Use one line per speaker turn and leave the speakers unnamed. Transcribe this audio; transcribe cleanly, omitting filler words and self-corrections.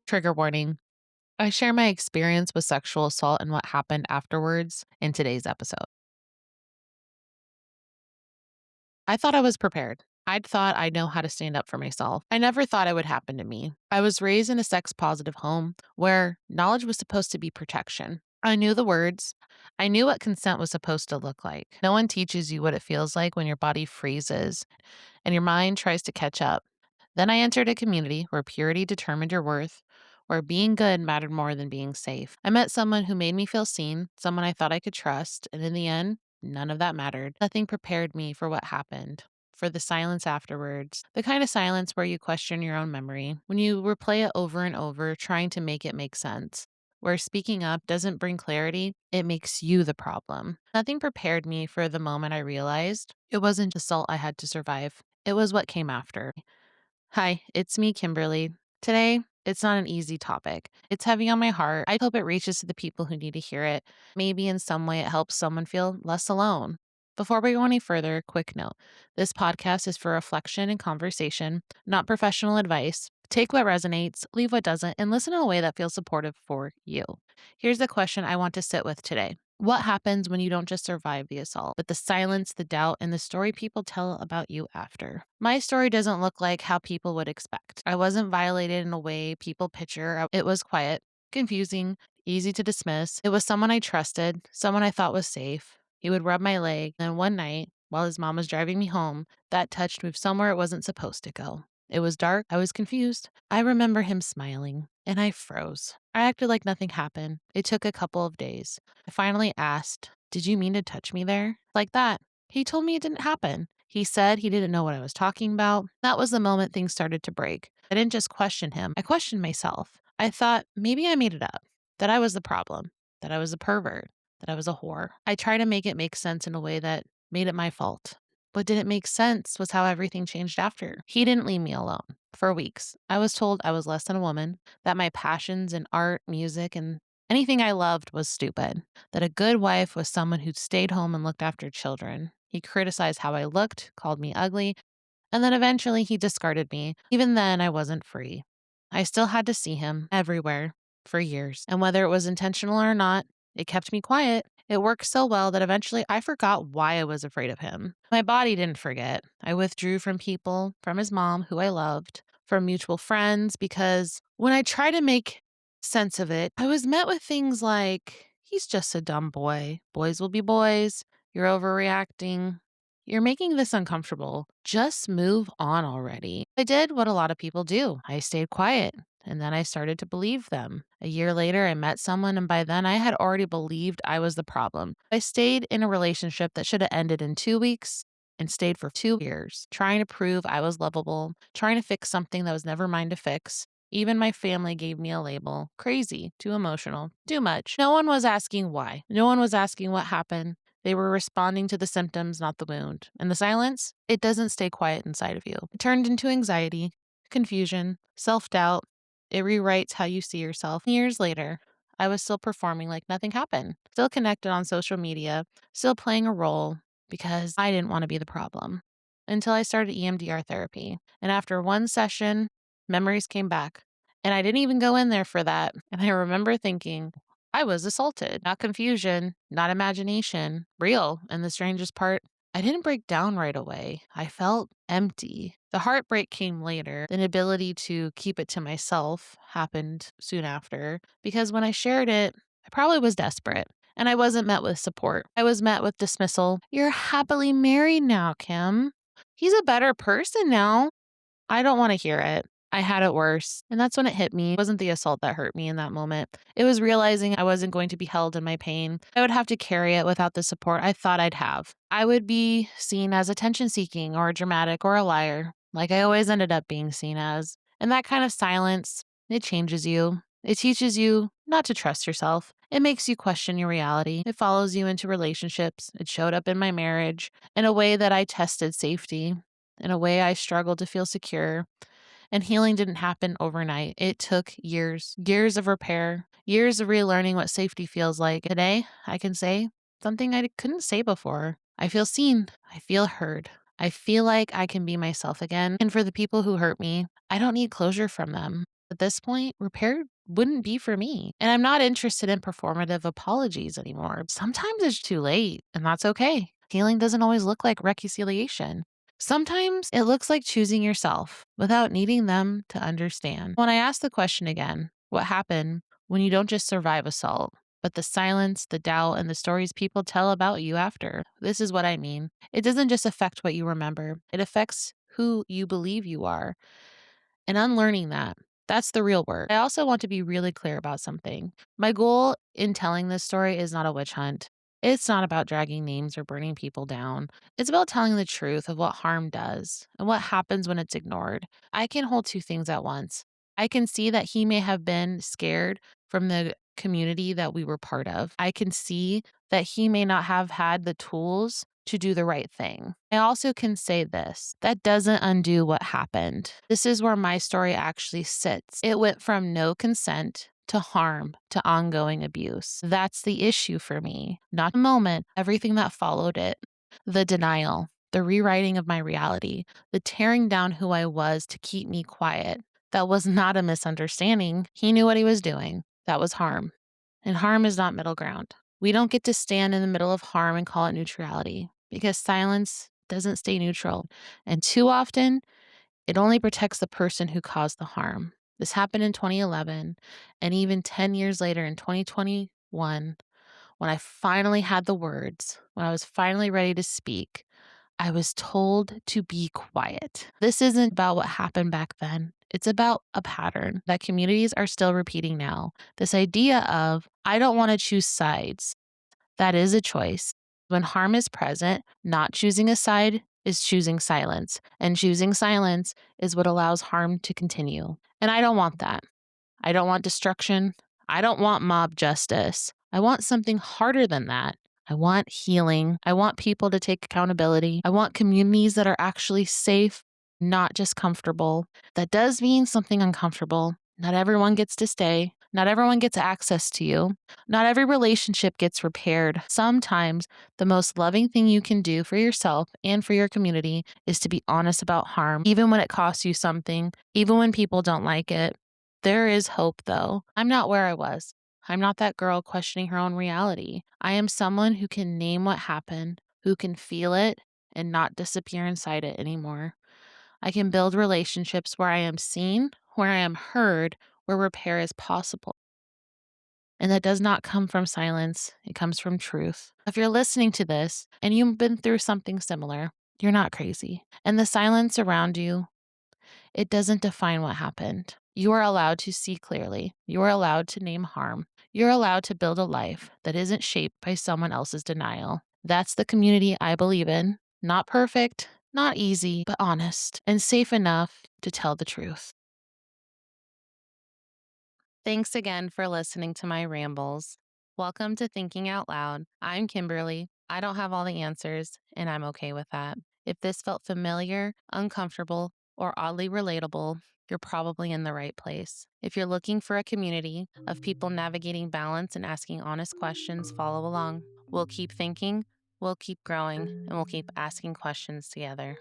Trigger warning. I share my experience with sexual assault and what happened afterwards in today's episode. I thought I was prepared. I'd thought I'd know how to stand up for myself. I never thought it would happen to me. I was raised in a sex positive home where knowledge was supposed to be protection. I knew the words. I knew what consent was supposed to look like. No one teaches you what it feels like when your body freezes and your mind tries to catch up. Then I entered a community where purity determined your worth, where being good mattered more than being safe. I met someone who made me feel seen, someone I thought I could trust, and in the end, none of that mattered. Nothing prepared me for what happened, for the silence afterwards, the kind of silence where you question your own memory, when you replay it over and over, trying to make it make sense. Where speaking up doesn't bring clarity, it makes you the problem. Nothing prepared me for the moment I realized it wasn't assault I had to survive. It was what came after. Hi, it's me, Kimberly. Today, it's not an easy topic. It's heavy on my heart. I hope it reaches to the people who need to hear it. Maybe in some way it helps someone feel less alone. Before we go any further, quick note. This podcast is for reflection and conversation, not professional advice. Take what resonates, leave what doesn't, and listen in a way that feels supportive for you. Here's the question I want to sit with today. What happens when you don't just survive the assault, but the silence, the doubt, and the story people tell about you after? My story doesn't look like how people would expect. I wasn't violated in a way people picture. It was quiet, confusing, easy to dismiss. It was someone I trusted, someone I thought was safe. He would rub my leg, and one night, while his mom was driving me home, that touch moved somewhere it wasn't supposed to go. It was dark. I was confused. I remember him smiling, and I froze. I acted like nothing happened. It took a couple of days. I finally asked, "Did you mean to touch me there?" Like that. He told me it didn't happen. He said he didn't know what I was talking about. That was the moment things started to break. I didn't just question him, I questioned myself. I thought maybe I made it up, that I was the problem, that I was a pervert, that I was a whore. I tried to make it make sense in a way that made it my fault. What didn't make sense was how everything changed after. He didn't leave me alone. For weeks, I was told I was less than a woman, that my passions in art, music, and anything I loved was stupid, that a good wife was someone who stayed home and looked after children. He criticized how I looked, called me ugly, and then eventually he discarded me. Even then, I wasn't free. I still had to see him everywhere for years. And whether it was intentional or not, it kept me quiet. It worked so well that eventually I forgot why I was afraid of him. My body didn't forget. I withdrew from people, from his mom, who I loved, from mutual friends, because when I tried to make sense of it, I was met with things like, he's just a dumb boy. Boys will be boys. You're overreacting. You're making this uncomfortable. Just move on already. I did what a lot of people do. I stayed quiet. And then I started to believe them. A year later, I met someone, and by then I had already believed I was the problem. I stayed in a relationship that should have ended in 2 weeks and stayed for 2 years, trying to prove I was lovable, trying to fix something that was never mine to fix. Even my family gave me a label: crazy, too emotional, too much. No one was asking why. No one was asking what happened. They were responding to the symptoms, not the wound. And the silence, it doesn't stay quiet inside of you. It turned into anxiety, confusion, self doubt. It rewrites how you see yourself. Years later, I was still performing like nothing happened, still connected on social media, still playing a role because I didn't want to be the problem. Until I started EMDR therapy. And after one session, memories came back. And I didn't even go in there for that. And I remember thinking, I was assaulted, not confusion, not imagination, real. And the strangest part, I didn't break down right away. I felt empty. The heartbreak came later. The inability to keep it to myself happened soon after, because when I shared it, I probably was desperate. And I wasn't met with support. I was met with dismissal. You're happily married now, Kim. He's a better person now. I don't want to hear it. I had it worse. And that's when it hit me. It wasn't the assault that hurt me in that moment. It was realizing I wasn't going to be held in my pain. I would have to carry it without the support I thought I'd have. I would be seen as attention seeking or dramatic or a liar, like I always ended up being seen as. And that kind of silence, it changes you. It teaches you not to trust yourself. It makes you question your reality. It follows you into relationships. It showed up in my marriage in a way that I tested safety, in a way I struggled to feel secure. And healing didn't happen overnight. It took years, years of repair, years of relearning what safety feels like. Today, I can say something I couldn't say before. I feel seen. I feel heard. I feel like I can be myself again. And for the people who hurt me, I don't need closure from them. At this point, repair wouldn't be for me. And I'm not interested in performative apologies anymore. Sometimes it's too late, and that's okay. Healing doesn't always look like reconciliation. Sometimes it looks like choosing yourself without needing them to understand. When I ask the question again, what happened when you don't just survive assault, but the silence, the doubt, and the stories people tell about you after? This is what I mean. It doesn't just affect what you remember, it affects who you believe you are. And unlearning that, that's the real work. I also want to be really clear about something. My goal in telling this story is not a witch hunt. It's not about dragging names or burning people down. It's about telling the truth of what harm does and what happens when it's ignored. I can hold two things at once. I can see that he may have been scared from the community that we were part of. I can see that he may not have had the tools to do the right thing. I also can say this that doesn't undo what happened. This is where my story actually sits. It went from no consent to harm to ongoing abuse. That's the issue for me, not the moment, everything that followed it. The denial, the rewriting of my reality, the tearing down who I was to keep me quiet. That was not a misunderstanding. He knew what he was doing. That was harm. And harm is not middle ground. We don't get to stand in the middle of harm and call it neutrality because silence doesn't stay neutral. And too often, it only protects the person who caused the harm. This happened in 2011. And even 10 years later in 2021, when I finally had the words, when I was finally ready to speak, I was told to be quiet. This isn't about what happened back then. It's about a pattern that communities are still repeating now. This idea of, I don't want to choose sides. That is a choice. When harm is present, not choosing a side is choosing silence. And choosing silence is what allows harm to continue. And I don't want that. I don't want destruction. I don't want mob justice. I want something harder than that. I want healing. I want people to take accountability. I want communities that are actually safe, not just comfortable. That does mean something uncomfortable. Not everyone gets to stay. Not everyone gets access to you. Not every relationship gets repaired. Sometimes the most loving thing you can do for yourself and for your community is to be honest about harm, even when it costs you something, even when people don't like it. There is hope, though. I'm not where I was. I'm not that girl questioning her own reality. I am someone who can name what happened, who can feel it and not disappear inside it anymore. I can build relationships where I am seen, where I am heard, where repair is possible. And that does not come from silence, it comes from truth. If you're listening to this and you've been through something similar, you're not crazy. And the silence around you, it doesn't define what happened. You are allowed to see clearly. You are allowed to name harm. You're allowed to build a life that isn't shaped by someone else's denial. That's the community I believe in. Not perfect, not easy, but honest and safe enough to tell the truth. Thanks again for listening to my rambles. Welcome to Thinking Out Loud. I'm Kimberly. I don't have all the answers, and I'm okay with that. If this felt familiar, uncomfortable, or oddly relatable, you're probably in the right place. If you're looking for a community of people navigating balance and asking honest questions, follow along. We'll keep thinking, we'll keep growing, and we'll keep asking questions together.